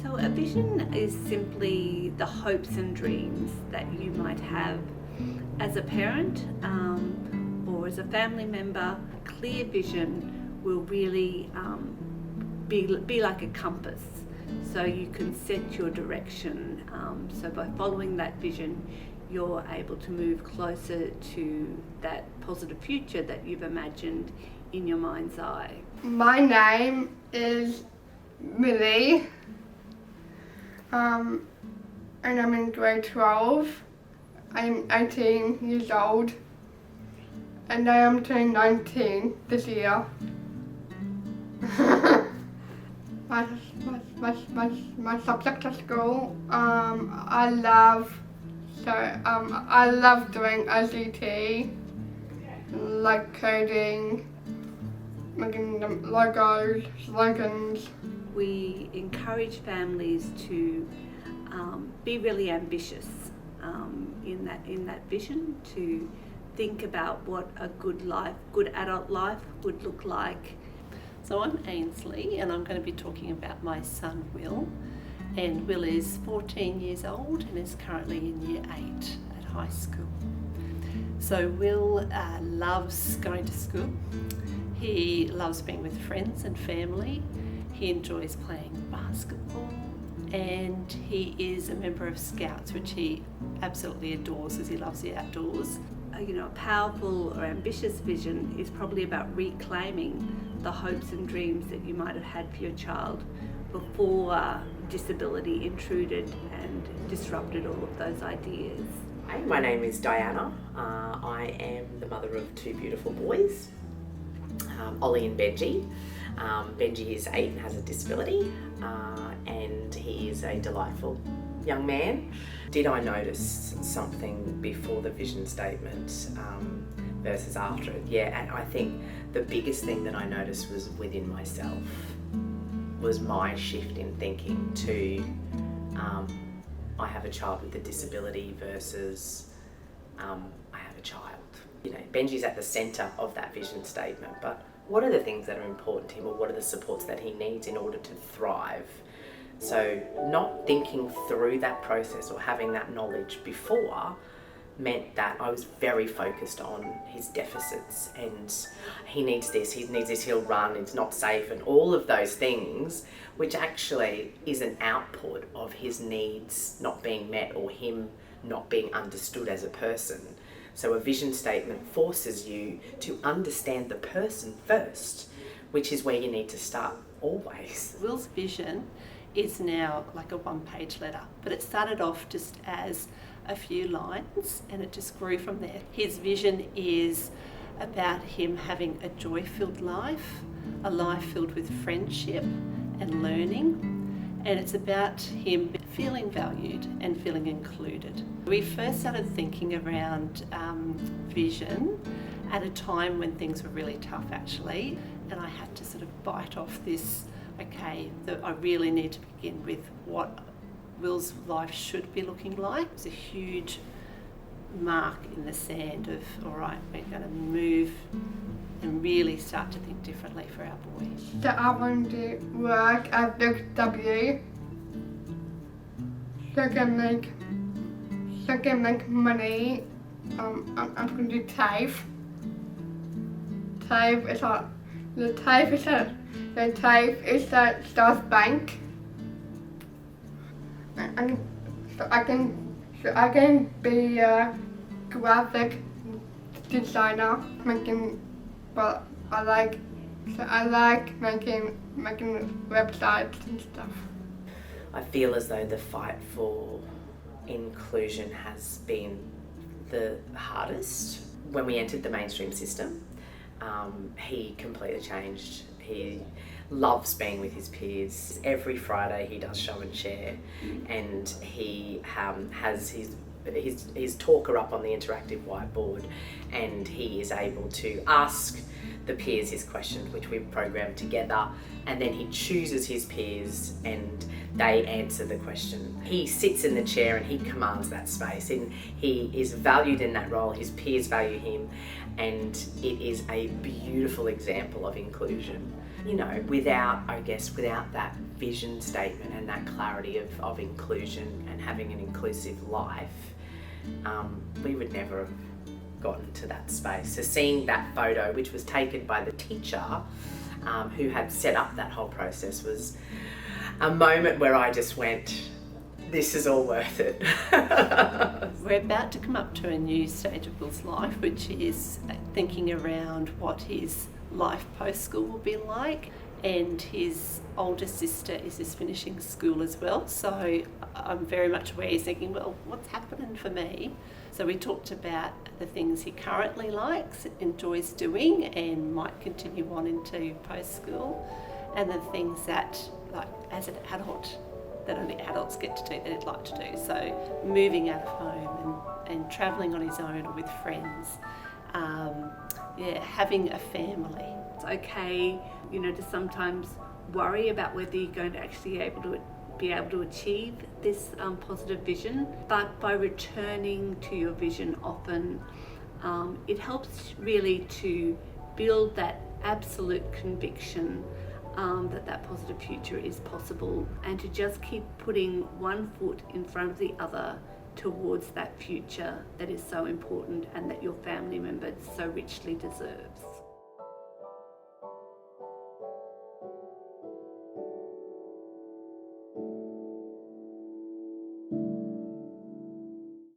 So a vision is simply the hopes and dreams that you might have as a parent or as a family member. A clear vision will really be like a compass, so you can set your direction. So by following that vision, you're able to move closer to that positive future that you've imagined in your mind's eye. My name is Millie, and I'm in grade 12. I'm 18 years old, and I am turning 19 this year. my subject at school, I love doing ICT, like coding, making them logos, slogans. We encourage families to be really ambitious in that vision, to think about what a good adult life would look like. So I'm Ainsley, and I'm going to be talking about my son Will. And Will is 14 years old and is currently in year 8 at high school. So Will loves going to school. He loves being with friends and family. He enjoys playing basketball, and he is a member of Scouts, which he absolutely adores as he loves the outdoors. A powerful or ambitious vision is probably about reclaiming the hopes and dreams that you might have had for your child before disability intruded and disrupted all of those ideas. Hi, my name is Diana. I am the mother of 2 beautiful boys, Ollie and Benji. Benji is 8 and has a disability, and he is a delightful young man. Did I notice something before the vision statement versus after it? Yeah, and I think the biggest thing that I noticed was within myself, was my shift in thinking to I have a child with a disability versus I have a child. Benji's at the centre of that vision statement, but what are the things that are important to him, or what are the supports that he needs in order to thrive? So not thinking through that process or having that knowledge before meant that I was very focused on his deficits, and he needs this, he'll run, it's not safe, and all of those things, which actually is an output of his needs not being met or him not being understood as a person. So a vision statement forces you to understand the person first, which is where you need to start always. Will's vision is now like a 1-page letter, but it started off just as a few lines and it just grew from there. His vision is about him having a joy-filled life, a life filled with friendship and learning, and it's about him feeling valued and feeling included. We first started thinking around vision at a time when things were really tough actually, and I had to sort of bite off this, that I really need to begin with what Will's life should be looking like. It's a huge mark in the sand of, all right, we're going to move and really start to think differently for our boy. So I want to work at W so I can make money. I'm going to do TAFE. The TAFE is the staff bank. And so I can be a graphic designer, I like making websites and stuff. I feel as though the fight for inclusion has been the hardest. When we entered the mainstream system, he completely changed. He loves being with his peers. Every Friday he does show and share, and he has his talker up on the interactive whiteboard, and he is able to ask the peers his questions, which we've programmed together, and then he chooses his peers and they answer the question. He sits in the chair and he commands that space, and he is valued in that role. His peers value him, and it is a beautiful example of inclusion. you know, without that vision statement and that clarity of inclusion and having an inclusive life, we would never have gotten to that space. So seeing that photo, which was taken by the teacher who had set up that whole process, was a moment where I just went, this is all worth it. We're about to come up to a new stage of Will's life, which is thinking around what his life post-school will be like, and his older sister is just finishing school as well, so I'm very much aware he's thinking, well, what's happening for me? So we talked about the things he currently likes, enjoys doing, and might continue on into post-school, and the things that, like as an adult, that only adults get to do that he'd like to do. So moving out of home and travelling on his own or with friends, having a family. It's okay, you know, to sometimes worry about whether you're going to actually be able to achieve this positive vision, but by returning to your vision often, it helps really to build that absolute conviction that positive future is possible, and to just keep putting one foot in front of the other towards that future that is so important and that your family member so richly deserves.